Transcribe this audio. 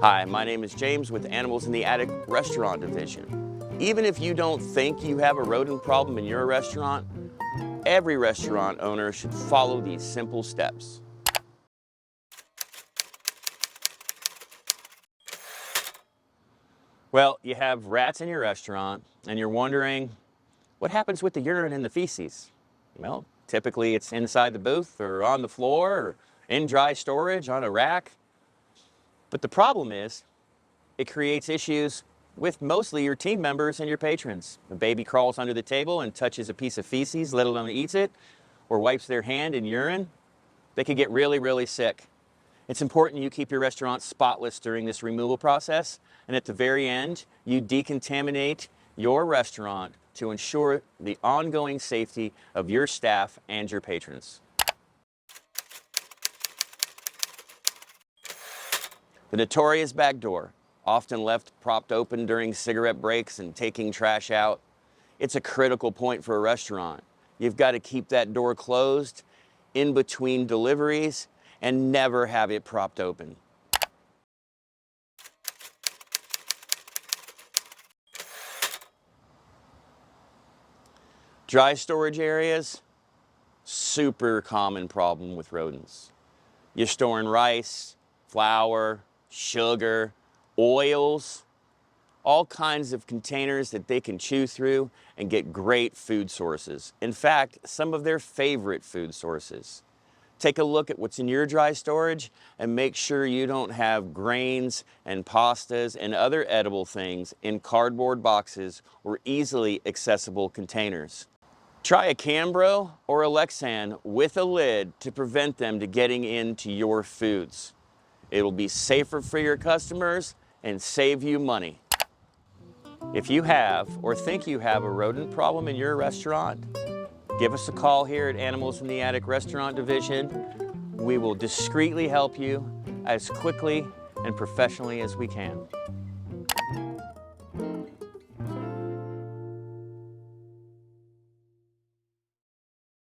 Hi, my name is James with Animals in the Attic Restaurant Division. Even if you don't think you have a rodent problem in your restaurant, every restaurant owner should follow these simple steps. Well, you have rats in your restaurant and you're wondering, what happens with the urine and the feces? Well, typically it's inside the booth or on the floor or in dry storage on a rack. But the problem is, it creates issues with mostly your team members and your patrons. The baby crawls under the table and touches a piece of feces, let alone eats it, or wipes their hand in urine. They could get really, really sick. It's important you keep your restaurant spotless during this removal process, and at the very end, you decontaminate your restaurant to ensure the ongoing safety of your staff and your patrons. The notorious back door, often left propped open during cigarette breaks and taking trash out. It's a critical point for a restaurant. You've got to keep that door closed in between deliveries and never have it propped open. Dry storage areas, super common problem with rodents. You're storing rice, flour, sugar, oils, all kinds of containers that they can chew through and get great food sources. In fact, some of their favorite food sources. Take a look at what's in your dry storage and make sure you don't have grains and pastas and other edible things in cardboard boxes or easily accessible containers. Try a Cambro or a Lexan with a lid to prevent them to getting into your foods. It'll be safer for your customers and save you money. If you have or think you have a rodent problem in your restaurant, give us a call here at Animals in the Attic Restaurant Division. We will discreetly help you as quickly and professionally as we can.